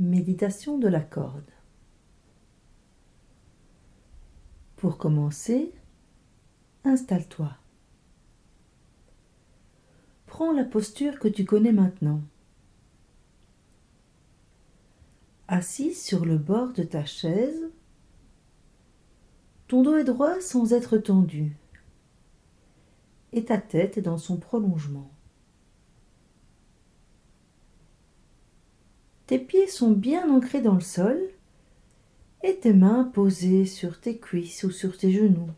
Méditation de la corde. Pour commencer, installe-toi. Prends la posture que tu connais maintenant. Assis sur le bord de ta chaise, ton dos est droit sans être tendu et ta tête est dans son prolongement. Tes pieds sont bien ancrés dans le sol et tes mains posées sur tes cuisses ou sur tes genoux.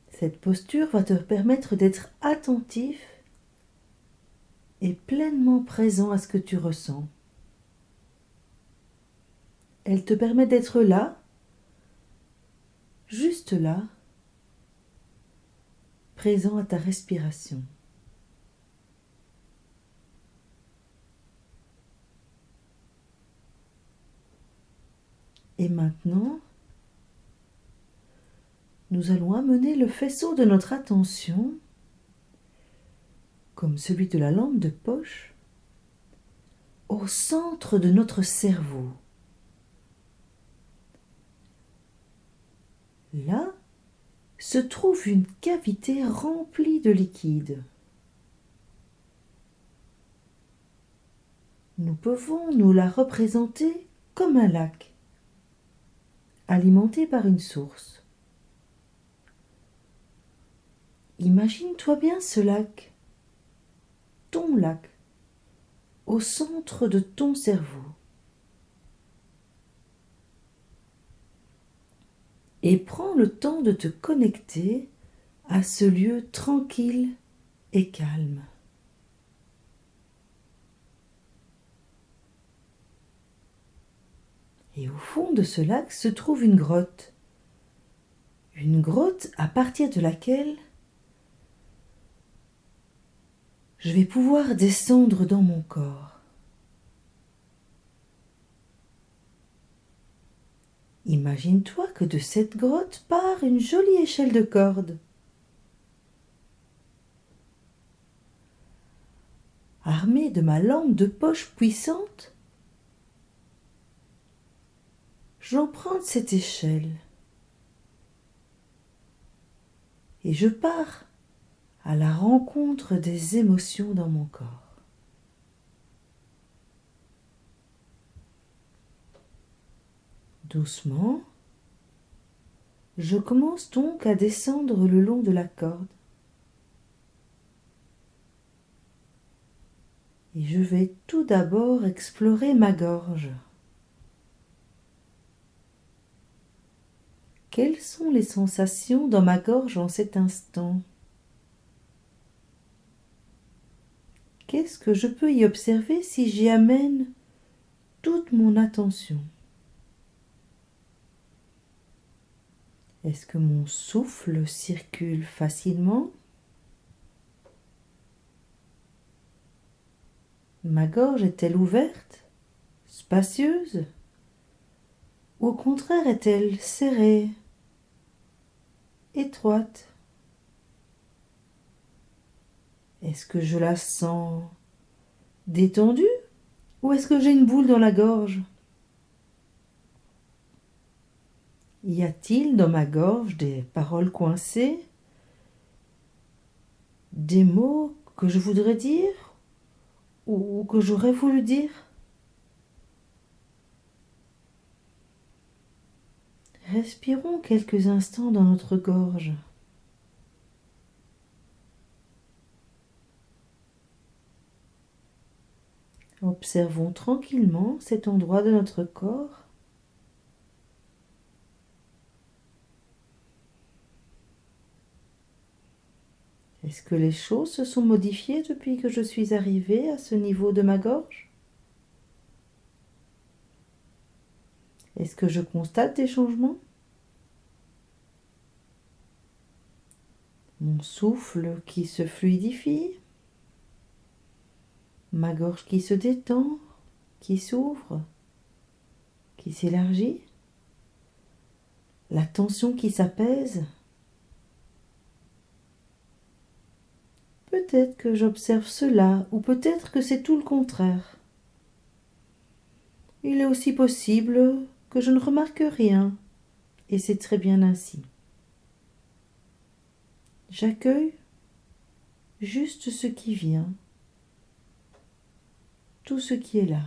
Cette posture va te permettre d'être attentif et pleinement présent à ce que tu ressens. Elle te permet d'être là, juste là, présent à ta respiration. Et maintenant, nous allons amener le faisceau de notre attention, comme celui de la lampe de poche, au centre de notre cerveau. Là se trouve une cavité remplie de liquide. Nous pouvons nous la représenter comme un lac, alimenté par une source. Imagine-toi bien ce lac, ton lac, au centre de ton cerveau. Et prends le temps de te connecter à ce lieu tranquille et calme. Et au fond de ce lac se trouve une grotte à partir de laquelle je vais pouvoir descendre dans mon corps. Imagine-toi que de cette grotte part une jolie échelle de corde. Armée de ma lampe de poche puissante, j'emprunte cette échelle et je pars à la rencontre des émotions dans mon corps. Doucement, je commence donc à descendre le long de la corde et je vais tout d'abord explorer ma gorge. Quelles sont les sensations dans ma gorge en cet instant? Qu'est-ce que je peux y observer si j'y amène toute mon attention? Est-ce que mon souffle circule facilement? Ma gorge est-elle ouverte, spacieuse? Ou au contraire est-elle serrée, étroite? Est-ce que je la sens détendue ou est-ce que j'ai une boule dans la gorge? Y a-t-il dans ma gorge des paroles coincées, des mots que je voudrais dire ou que j'aurais voulu dire? Respirons quelques instants dans notre gorge. Observons tranquillement cet endroit de notre corps. Est-ce que les choses se sont modifiées depuis que je suis arrivée à ce niveau de ma gorge? Est-ce que je constate des changements? Mon souffle qui se fluidifie, ma gorge qui se détend, qui s'ouvre, qui s'élargit, la tension qui s'apaise. Peut-être que j'observe cela, ou peut-être que c'est tout le contraire. Il est aussi possible que je ne remarque rien, et c'est très bien ainsi. J'accueille juste ce qui vient, tout ce qui est là.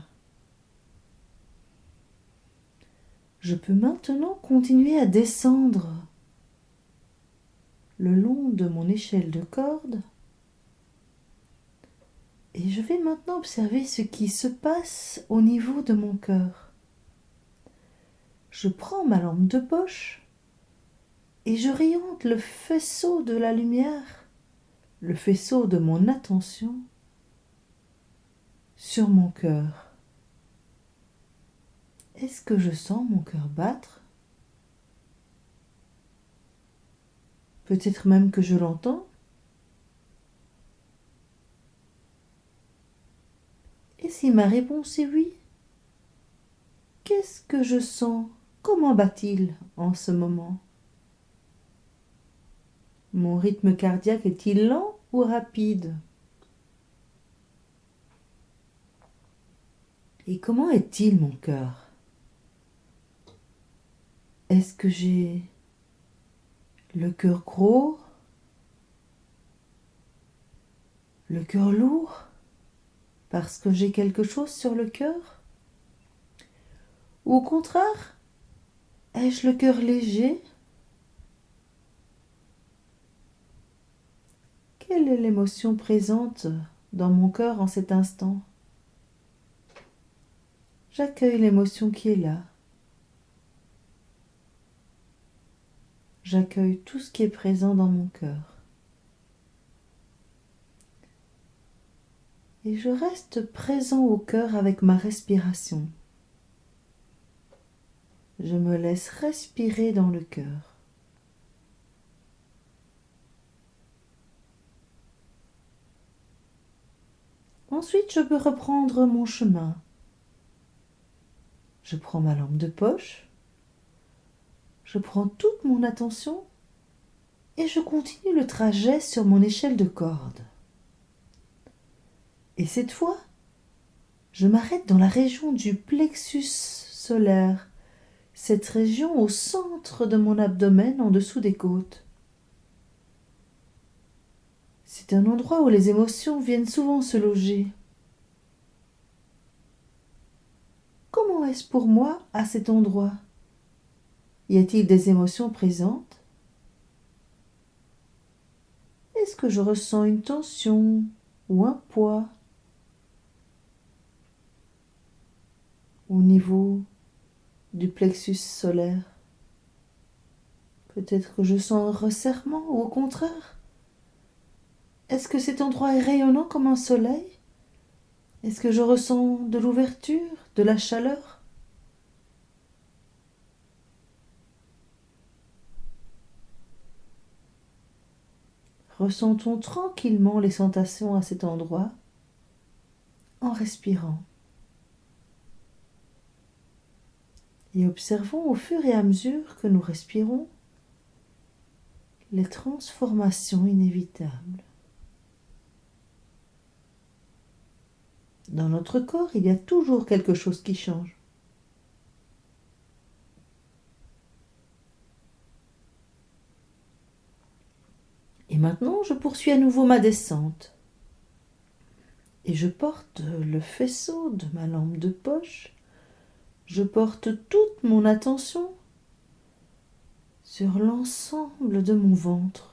Je peux maintenant continuer à descendre le long de mon échelle de corde et je vais maintenant observer ce qui se passe au niveau de mon cœur. Je prends ma lampe de poche et j'oriente le faisceau de la lumière, le faisceau de mon attention sur mon cœur. Est-ce que je sens mon cœur battre? Peut-être même que je l'entends? Et si ma réponse est oui, qu'est-ce que je sens? Comment bat-il en ce moment? Mon rythme cardiaque est-il lent ou rapide? Et comment est-il mon cœur? Est-ce que j'ai le cœur gros? Le cœur lourd? Parce que j'ai quelque chose sur le cœur? Ou au contraire, ai-je le cœur léger? Quelle est l'émotion présente dans mon cœur en cet instant? J'accueille l'émotion qui est là. J'accueille tout ce qui est présent dans mon cœur. Et je reste présent au cœur avec ma respiration. Je me laisse respirer dans le cœur. Ensuite, je peux reprendre mon chemin. Je prends ma lampe de poche, je prends toute mon attention et je continue le trajet sur mon échelle de corde. Et cette fois, je m'arrête dans la région du plexus solaire, cette région au centre de mon abdomen en dessous des côtes. C'est un endroit où les émotions viennent souvent se loger. Comment est-ce pour moi à cet endroit? Y a-t-il des émotions présentes? Est-ce que je ressens une tension ou un poids au niveau du plexus solaire? Peut-être que je sens un resserrement ou au contraire? Est-ce que cet endroit est rayonnant comme un soleil? Est-ce que je ressens de l'ouverture, de la chaleur? Ressentons tranquillement les sensations à cet endroit en respirant. Et observons au fur et à mesure que nous respirons les transformations inévitables. Dans notre corps, il y a toujours quelque chose qui change. Et maintenant, je poursuis à nouveau ma descente. Et je porte le faisceau de ma lampe de poche. Je porte toute mon attention sur l'ensemble de mon ventre.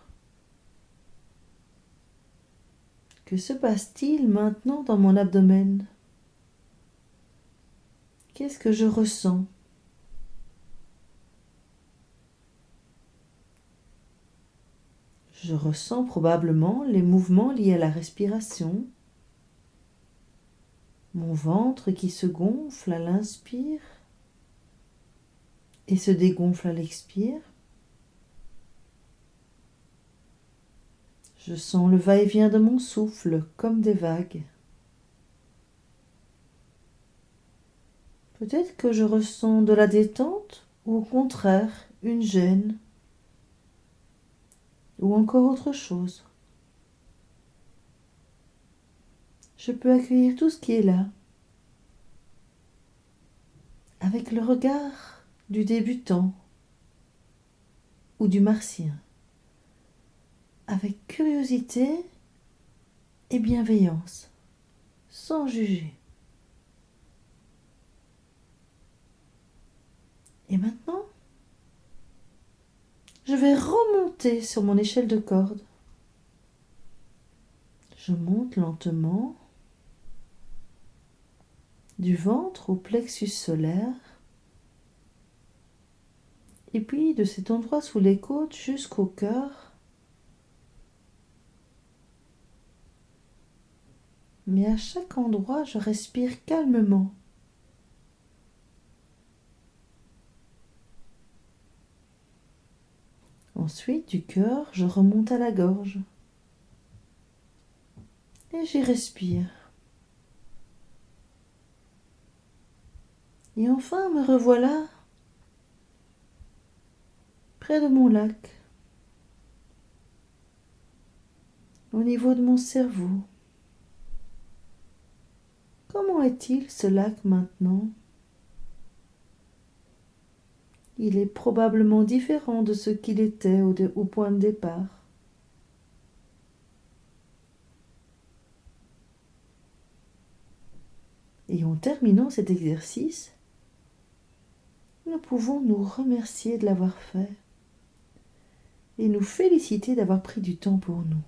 Que se passe-t-il maintenant dans mon abdomen? Qu'est-ce que je ressens? Je ressens probablement les mouvements liés à la respiration, mon ventre qui se gonfle à l'inspire et se dégonfle à l'expire. Je sens le va-et-vient de mon souffle comme des vagues. Peut-être que je ressens de la détente ou au contraire une gêne ou encore autre chose. Je peux accueillir tout ce qui est là, avec le regard du débutant ou du martien, avec curiosité et bienveillance, sans juger. Et maintenant, je vais remonter sur mon échelle de corde. Je monte lentement du ventre au plexus solaire et puis de cet endroit sous les côtes jusqu'au cœur. Mais à chaque endroit, je respire calmement. Ensuite, du cœur, je remonte à la gorge. Et j'y respire. Et enfin, me revoilà près de mon lac, au niveau de mon cerveau. Comment est-il ce lac maintenant ? Il est probablement différent de ce qu'il était au point de départ. Et en terminant cet exercice, nous pouvons nous remercier de l'avoir fait et nous féliciter d'avoir pris du temps pour nous.